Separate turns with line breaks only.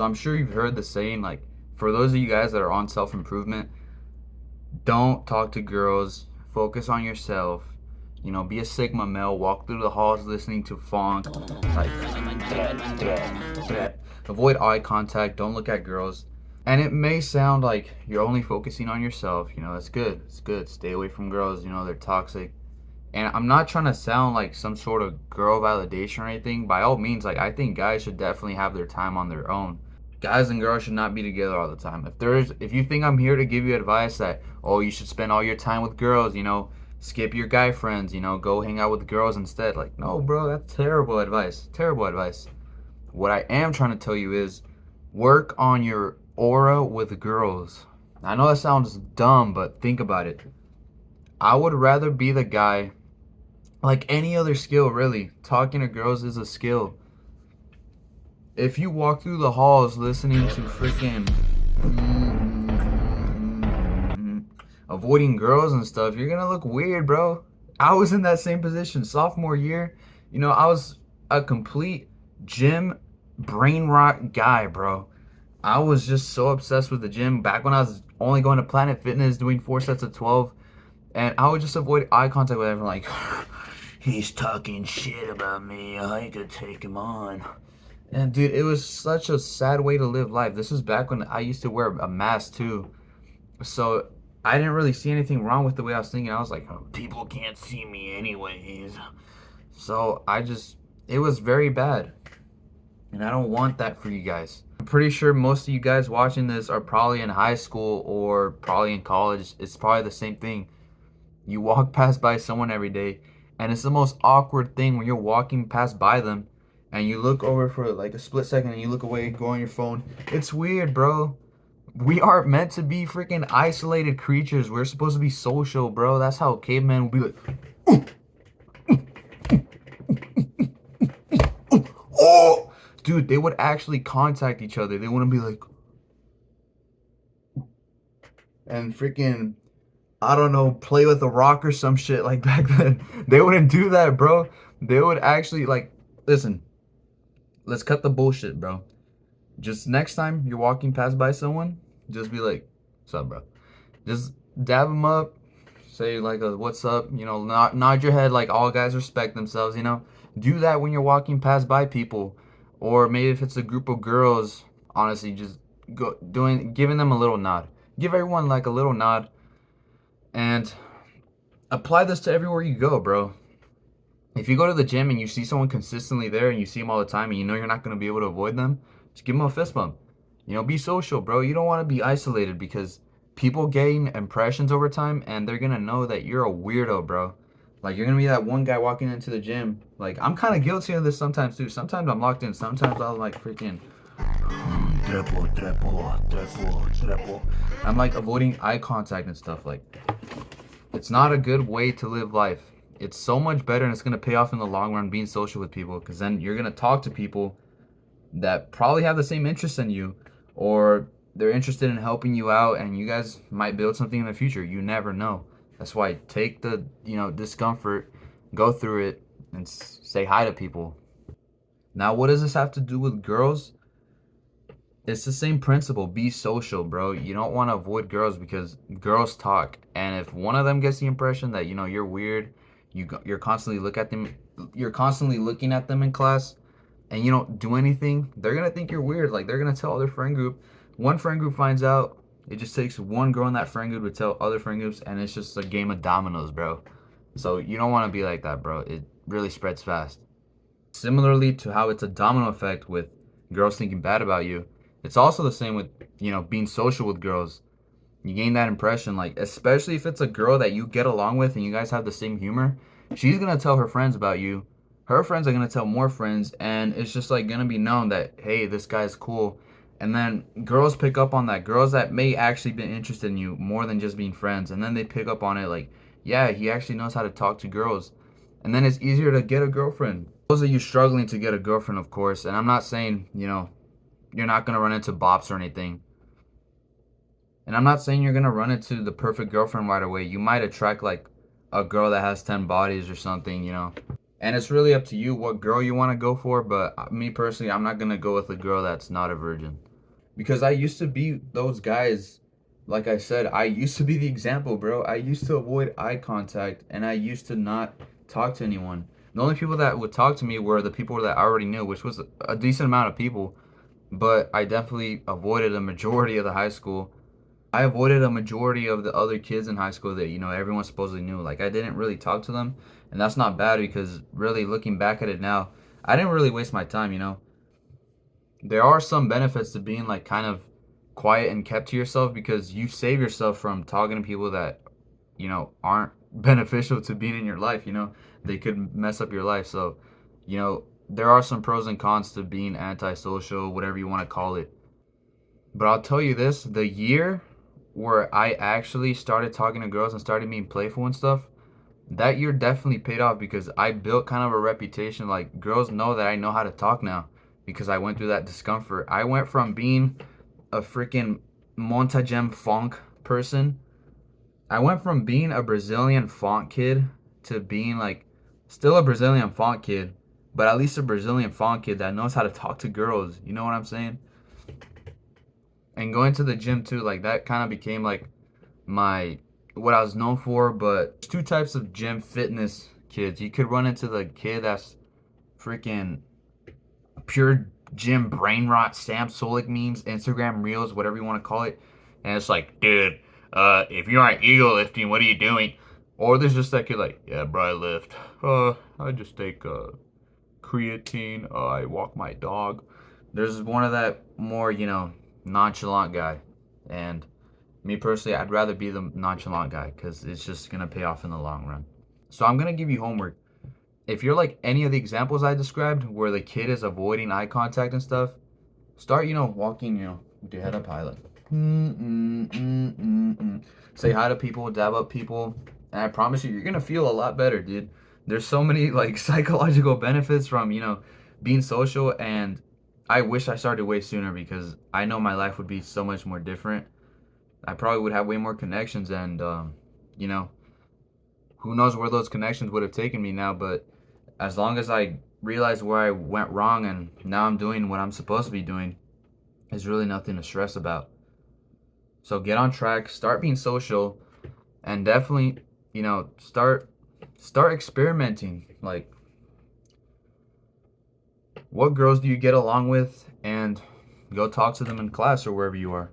So I'm sure you've heard the saying, like, for those of you guys that are on self-improvement, don't talk to girls, focus on yourself. You know, be a Sigma male, walk through the halls listening to funk, like, avoid eye contact, don't look at girls. And it may sound like you're only focusing on yourself, you know, it's good, it's good. Stay away from girls, you know, they're toxic. And I'm not trying to sound like some sort of girl validation or anything. By all means, like, I think guys should definitely have their time on their own. Guys and girls should not be together all the time. If you think I'm here to give you advice that, oh, you should spend all your time with girls, you know, skip your guy friends, you know, go hang out with girls instead. Like, no, bro, that's terrible advice. Terrible advice. What I am trying to tell you is work on your aura with girls. I know that sounds dumb, but think about it. I would rather be the guy, like any other skill, really. Talking to girls is a skill. If you walk through the halls listening to freaking avoiding girls and stuff, you're gonna look weird, bro. I was in that same position sophomore year. You know, I was a complete gym brain rot guy, bro. I was just so obsessed with the gym back when I was only going to Planet Fitness doing 4 sets of 12. And I would just avoid eye contact with everyone, like, he's talking shit about me. I could take him on. And dude, it was such a sad way to live life. This was back when I used to wear a mask too. So I didn't really see anything wrong with the way I was thinking. I was like, oh, people can't see me anyways. So it was very bad. And I don't want that for you guys. I'm pretty sure most of you guys watching this are probably in high school or probably in college. It's probably the same thing. You walk past by someone every day, and it's the most awkward thing when you're walking past by them and you look over for like a split second and you look away, go on your phone. It's weird, bro. We aren't meant to be freaking isolated creatures. We're supposed to be social, bro. That's how cavemen would be like, oh, dude, they would actually contact each other. They wouldn't be like, and freaking, I don't know, play with a rock or some shit like back then. They wouldn't do that, bro. They would actually, like, listen, let's cut the bullshit, bro. Just next time you're walking past by someone, just be like, what's up, bro? Just dab them up, say like a what's up, you know, nod your head like all guys respect themselves, you know. Do that when you're walking past by people. Or maybe if it's a group of girls, honestly, just giving them a little nod. Give everyone like a little nod and apply this to everywhere you go, bro. If you go to the gym and you see someone consistently there and you see them all the time and you know you're not going to be able to avoid them, just give them a fist bump. You know, be social, bro. You don't want to be isolated because people gain impressions over time and they're going to know that you're a weirdo, bro. Like, you're going to be that one guy walking into the gym. Like, I'm kind of guilty of this sometimes, too. Sometimes I'm locked in. Sometimes I'll, like, freaking trepo. I'm, like, avoiding eye contact and stuff. Like, it's not a good way to live life. It's so much better and it's going to pay off in the long run being social with people because then you're going to talk to people that probably have the same interests in you or they're interested in helping you out and you guys might build something in the future. You never know. That's why take the, you know, discomfort, go through it and say hi to people. Now, what does this have to do with girls? It's the same principle. Be social, bro. You don't want to avoid girls because girls talk. And if one of them gets the impression that, you know, you're weird, you're constantly you're constantly looking at them in class and you don't do anything, they're going to think you're weird. Like, they're going to tell their friend group. One friend group finds out. It just takes one girl in that friend group to tell other friend groups, and it's just a game of dominoes, bro. So you don't want to be like that, bro. It really spreads fast. Similarly to how it's a domino effect with girls thinking bad about you, it's also the same with, you know, being social with girls. You gain that impression, like, especially if it's a girl that you get along with and you guys have the same humor, she's gonna tell her friends about you. Her friends are gonna tell more friends, and it's just like gonna be known that, hey, this guy's cool. And then girls pick up on that. Girls that may actually be interested in you more than just being friends, and then they pick up on it like, yeah, he actually knows how to talk to girls. And then it's easier to get a girlfriend. Those of you struggling to get a girlfriend, of course, and I'm not saying, you know, you're not gonna run into bops or anything. And I'm not saying you're gonna run into the perfect girlfriend right away. You might attract like a girl that has 10 bodies or something, you know. And it's really up to you what girl you want to go for, but me personally, I'm not gonna go with a girl that's not a virgin. because I used to be those guys. Like I said, I used to be the example, bro. I used to avoid eye contact and I used to not talk to anyone. The only people that would talk to me were the people that I already knew, which was a decent amount of people, but I definitely avoided a majority of the high school. I avoided a majority of the other kids in high school that, everyone supposedly knew. Like, I didn't really talk to them, and that's not bad because really looking back at it now, I didn't really waste my time. There are some benefits to being like kind of quiet and kept to yourself because you save yourself from talking to people that, aren't beneficial to being in your life. They could mess up your life. So, there are some pros and cons to being antisocial, whatever you want to call it. But I'll tell you this, the year where I actually started talking to girls and started being playful and stuff, that year definitely paid off because I built kind of a reputation. Like, girls know that I know how to talk now because I went through that discomfort. I went from being a freaking Montagem funk person. I went from being a Brazilian funk kid to being like still a Brazilian funk kid, but at least a Brazilian funk kid that knows how to talk to girls. You know what I'm saying? And going to the gym too, like that kind of became like my what I was known for. But there's two types of gym fitness kids. You could run into the kid that's freaking pure gym brain rot, Sam Solik memes, Instagram reels, whatever you want to call it. And it's like, dude, if you aren't ego lifting, what are you doing? Or there's just that kid like, yeah, bro, I lift. I just take creatine. I walk my dog. There's one of that more, nonchalant guy. And me personally, I'd rather be the nonchalant guy because it's just going to pay off in the long run. So I'm going to give you homework. If you're like any of the examples I described where the kid is avoiding eye contact and stuff, start, walking, with your head up high, like, say hi to people, dab up people, and I promise you, you're gonna feel a lot better, dude. There's so many like psychological benefits from, being social, and I wish I started way sooner because I know my life would be so much more different. I probably would have way more connections, and you know, who knows where those connections would have taken me now, but as long as I realized where I went wrong and now I'm doing what I'm supposed to be doing, there's really nothing to stress about. So get on track, start being social, and definitely, start experimenting. Like, what girls do you get along with, and go talk to them in class or wherever you are.